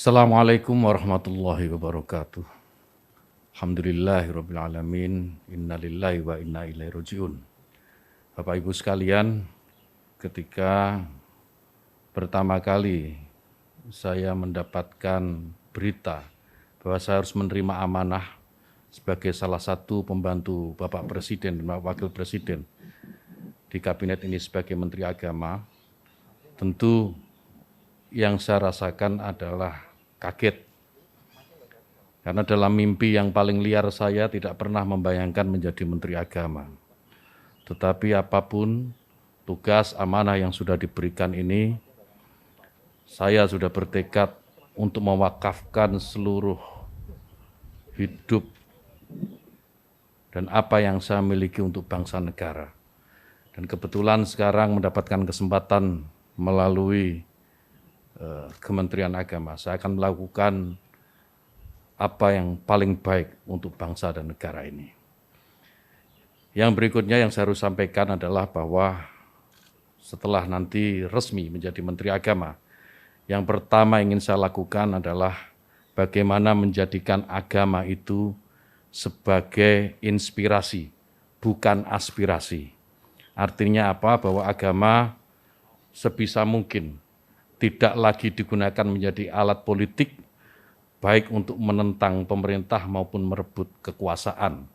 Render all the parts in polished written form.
Assalamualaikum warahmatullahi wabarakatuh. Alhamdulillahirabbil alamin. Innalillahi wa inna ilaihi rajiun. Bapak Ibu sekalian, ketika pertama kali saya mendapatkan berita bahwa saya harus menerima amanah sebagai salah satu pembantu Bapak Presiden dan Bapak Wakil Presiden di kabinet ini sebagai Menteri Agama, tentu yang saya rasakan adalah kaget. Karena dalam mimpi yang paling liar saya tidak pernah membayangkan menjadi Menteri Agama. Tetapi apapun tugas amanah yang sudah diberikan ini, saya sudah bertekad untuk mewakafkan seluruh hidup dan apa yang saya miliki untuk bangsa negara. Dan kebetulan sekarang mendapatkan kesempatan melalui Kementerian Agama, saya akan melakukan apa yang paling baik untuk bangsa dan negara ini. Yang berikutnya yang saya harus sampaikan adalah bahwa setelah nanti resmi menjadi Menteri Agama, yang pertama ingin saya lakukan adalah bagaimana menjadikan agama itu sebagai inspirasi, bukan aspirasi. Artinya apa? Bahwa agama sebisa mungkin tidak lagi digunakan menjadi alat politik, baik untuk menentang pemerintah maupun merebut kekuasaan,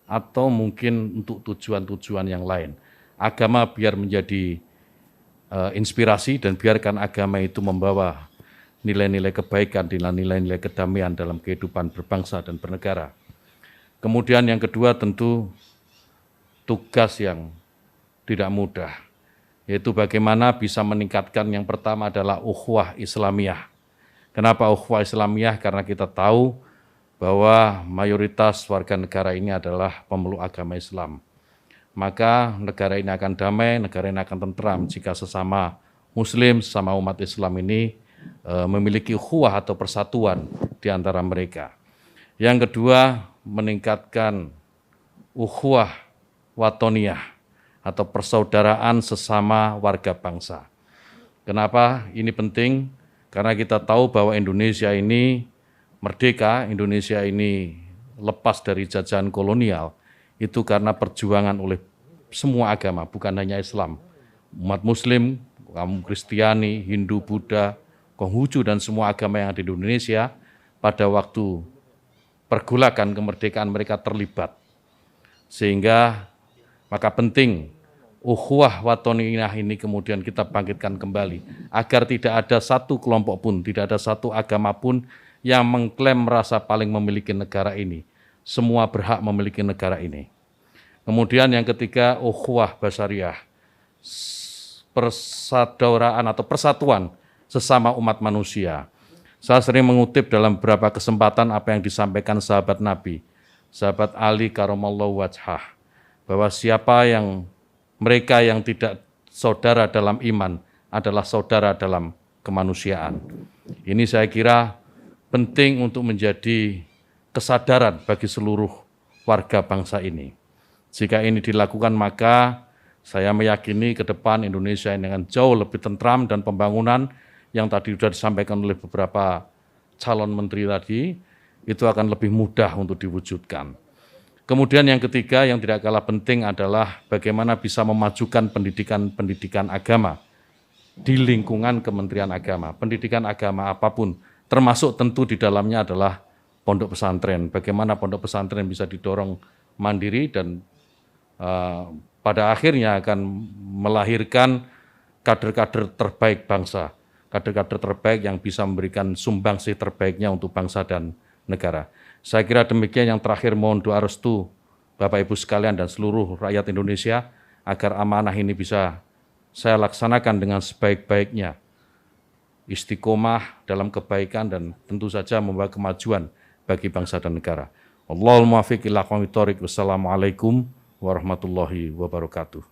atau mungkin untuk tujuan-tujuan yang lain. Agama biar menjadi inspirasi dan biarkan agama itu membawa nilai-nilai kebaikan, nilai-nilai kedamaian dalam kehidupan berbangsa dan bernegara. Kemudian yang kedua tentu tugas yang tidak mudah, yaitu bagaimana bisa meningkatkan yang pertama adalah ukhuwah Islamiyah. Kenapa ukhuwah Islamiyah? Karena kita tahu bahwa mayoritas warga negara ini adalah pemeluk agama Islam. Maka negara ini akan damai, negara ini akan tentram jika sesama Muslim, sesama umat Islam ini memiliki ukhuwah atau persatuan di antara mereka. Yang kedua, meningkatkan ukhuwah watoniyah atau persaudaraan sesama warga bangsa. Kenapa ini penting? Karena kita tahu bahwa Indonesia ini merdeka, Indonesia ini lepas dari jajahan kolonial, itu karena perjuangan oleh semua agama, bukan hanya Islam. Umat Muslim, kaum Kristiani, Hindu, Buddha, Konghucu, dan semua agama yang ada di Indonesia, pada waktu pergolakan kemerdekaan mereka terlibat. Sehingga maka penting ukhuwah watoniyah ini kemudian kita bangkitkan kembali agar tidak ada satu kelompok pun, tidak ada satu agama pun yang mengklaim merasa paling memiliki negara ini. Semua berhak memiliki negara ini. Kemudian yang ketiga, ukhuwah basyariah, persaudaraan atau persatuan sesama umat manusia. Saya sering mengutip dalam beberapa kesempatan apa yang disampaikan sahabat Nabi, sahabat Ali karamallahu wajhah, bahwa mereka yang tidak saudara dalam iman adalah saudara dalam kemanusiaan. Ini saya kira penting untuk menjadi kesadaran bagi seluruh warga bangsa ini. Jika ini dilakukan, maka saya meyakini ke depan Indonesia ini akan jauh lebih tentram dan pembangunan yang tadi sudah disampaikan oleh beberapa calon menteri tadi, itu akan lebih mudah untuk diwujudkan. Kemudian yang ketiga yang tidak kalah penting adalah bagaimana bisa memajukan pendidikan agama di lingkungan Kementerian Agama. Pendidikan agama apapun, termasuk tentu di dalamnya adalah pondok pesantren. Bagaimana pondok pesantren bisa didorong mandiri dan pada akhirnya akan melahirkan kader-kader terbaik bangsa, kader-kader terbaik yang bisa memberikan sumbangsih terbaiknya untuk bangsa dan negara. Saya kira demikian. Yang terakhir, mohon doa restu Bapak Ibu sekalian dan seluruh rakyat Indonesia agar amanah ini bisa saya laksanakan dengan sebaik-baiknya, istiqomah dalam kebaikan dan tentu saja membawa kemajuan bagi bangsa dan negara. Allahul muwaffiq ila aqwamit thoriq. Wassalamualaikum warahmatullahi wabarakatuh.